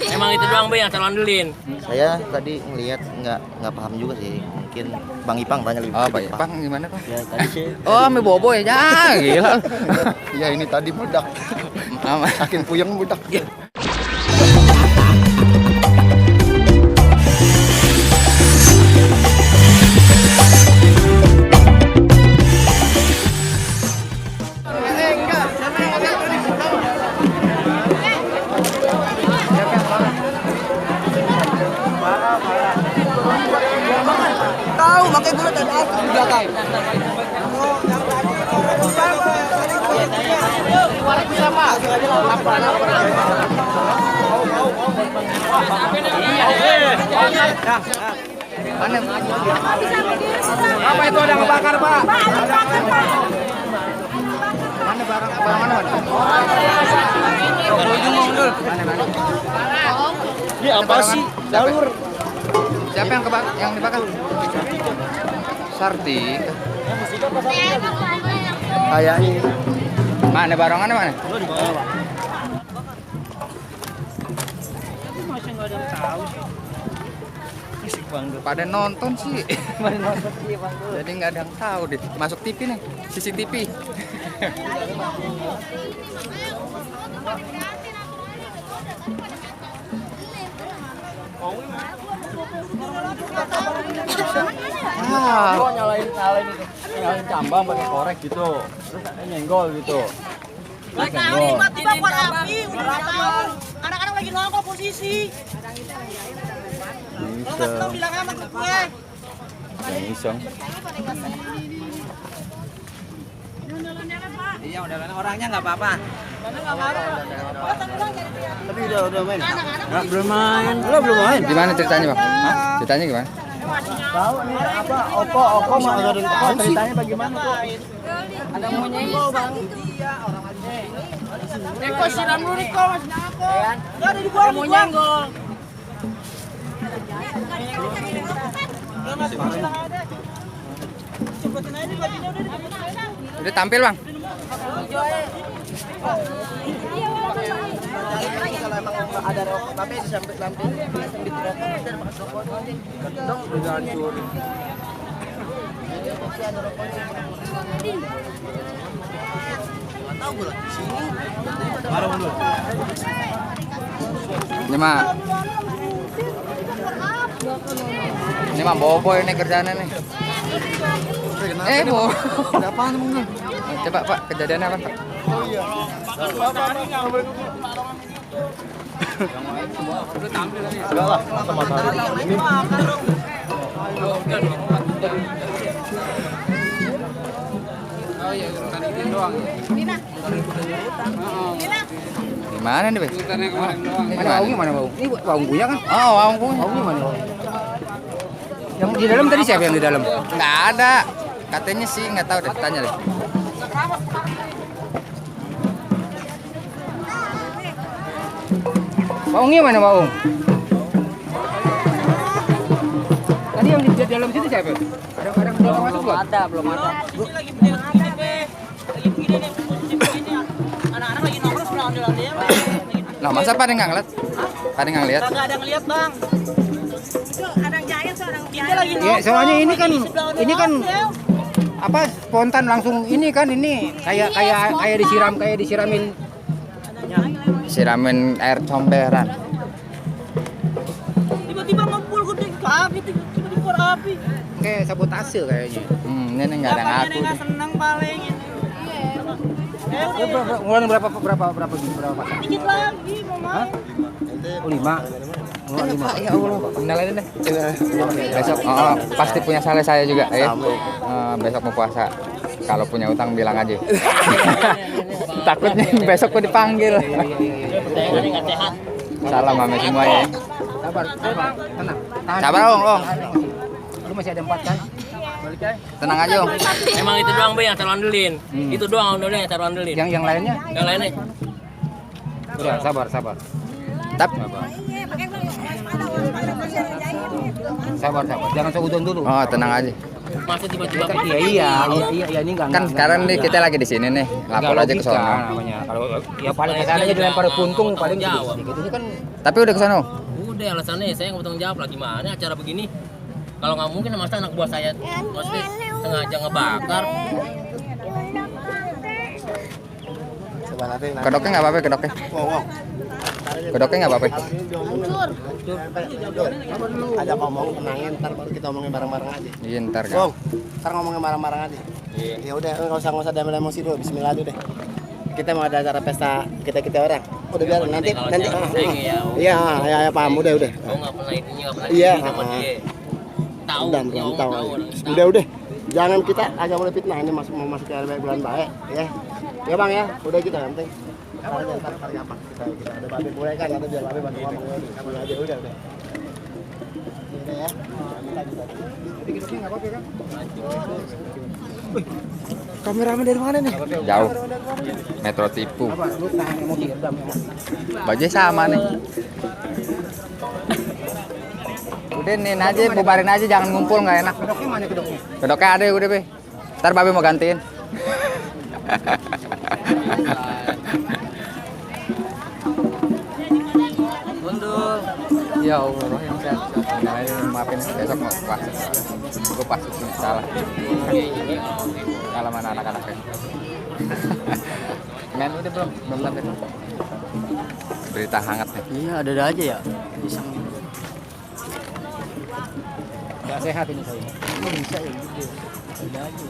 Emang itu doang Be yang terlandelin. Saya tadi ngelihat nggak paham juga sih. Mungkin Bang Ipang tanya lebih. Oh, Bang Ipang gimana, Pak? Ya tadi sih. Oh, ame bobo ya. Gila. Ya ini tadi meledak. Makin puyeng meledak. Tahu makanya gue tadi aku di belakang. Apa itu ada ngebakar, Pak? Mana barang mana? Ya apa sih? Jalur. Siapa yang dibakar? Sardi. Kayaknya. Mana barangannya mana? Pada nonton sih. Jadi nggak ada yang tahu deh. Masuk TV nih, CCTV. Kok nyalain itu. Nyalain cambang pakai korek gitu. Terus nyenggol gitu. Tiba-tiba buat api, udah tahu. Anak-anak lagi nongkrong posisi. Kalau nggak tahu bilang amat ke gue. Iseng. Iya, udah orangnya nggak apa-apa. Tapi udah main. Belum main. Belum main. Gimana ceritanya, Bang? Ceritanya gimana? Tahu nih apa Oko mau ngajarin tahu Ceritanya bagaimana kok? Ada mau nyenggol Bang. Eko siram dulu Riko, Mas Nako. Udah ada di bawah. Mau nyenggol. Sebutin aja bajunya udah disebutin. Udah tampil, Bang. Kalau emang ada rokok, tapi disambil lampin, sambil rokok dan makan rokok. Dong udah hancur. Masih ada rokoknya. Tahu gue lagi sini. Baru dulu. Ini mah bobo ini kerjaannya nih. Bo. Ada apaan emang? Coba Pak, kejadiannya apa Pak? Oh iya. Enggak lah, sama tadi. Ini Oh iya, urutan ini doang. Gimana nih, Be? Urutannya kemarin doang. Mana baunya, mana bau? Ini bau punya kan? Oh, bau punya. Baunya mana? Yang di dalam tadi siapa yang di dalam? Nggak ada. Katanya sih nggak tahu deh, tanya deh. Baungnya mana baung? Tadi yang di dalam situ siapa? Ada belum masuk belum? Ada, belum ada. Lagi begini deh. Lagi begini nih, posisi begini. Anak-anak lagi nongkrong sudah ambil-ambil. Nah, masa pada nggak ngeliat? Pada nggak ngeliat? Kagak ada ngeliat, Bang. Ada jahit seorang dia lagi Ya, nongkrong. soalnya ini kan Sebelah apa spontan langsung ini kan ini kayak disiramin air comberan. tiba-tiba ngumpul gede ke api, tiba-tiba keluar api. Kayak sabotase kayaknya. Ini nggak ada ngaku. Nggak seneng paling ini. Ngeluarin berapa pasang? Dikit lagi mau main. Oh, 5. Oh, 5. Ya Allah. Kenalin deh. Besok pasti punya salah saya juga ya. Besok mau puasa. Kalau punya utang bilang aja. Takutnya besok aku dipanggil. Salam sama semua ya. Sabar, tenang. Sabar, Om. Lu masih ada 4 kan? Tenang aja, Om. Emang itu doang Be yang terlandelin. Itu doang yang terlandelin. Yang lainnya? Yang lainnya. Udah, sabar. Sabar. Jangan seudon dulu. Oh, tenang aja. Masa tiba-tiba Iya, ini enggak. Kan sekarang nih kita lagi di sini nih. Lapor aja ke sono. Namanya. Kalau ya paling kesannya dilempar puntung paling jawab. gitu kan. Tapi udah ke sono. Udah alasannya saya nggak bertanggung jawab lah, gimana acara begini. Kalau nggak mungkin masa anak buah saya maksudnya sengaja ngebakar. Kedoknya nggak apa-apa, kedoknya. Kedoknya nggak apa-apa. Ada ngomong tenangin, ntar baru kita omongin bareng-bareng aja. Iya, ntar kan. Bong, ntar ngomongin bareng-bareng aja. Ya udah, nggak usah ada emosi dulu. Bismillah dulu deh. Kita mau ada acara pesta kita orang. Udah biar nanti. Iya, paham udah. Oh nggak pernah ini nggak pernah Iya, ini sama dia. Tahu. Udah. Jangan kita agak mulai fitnah ini mau masuk ke bulan baik, ya. Ya Bang ya, udah kita yang penting. Ntar gampang. Kita ada babe mulai kan, ada biar babe bantu ngomong aja udah. Udah ya. Jadi kita enggak apa-apa kan? Kameramen dari mana nih? Jauh. Metro Tipu. Apa? Lu tahan emosi redam. Baju sama nih. Udah nih aja, bubarin aja, jangan ngumpul, nggak enak. Kedoknya mana kedoknya? Kedoknya ada udah be. Ntar babe mau gantiin. Mundur. Ya Allah, yang sehat. Maafin besok mau puasa. Gue pasti salah. Salah mana anak-anaknya. Men udah belum sampai. Berita hangat nih. Iya, ada aja ya. Pisang. Enggak sehat ini saya. Bisa ya gitu. Ada aja.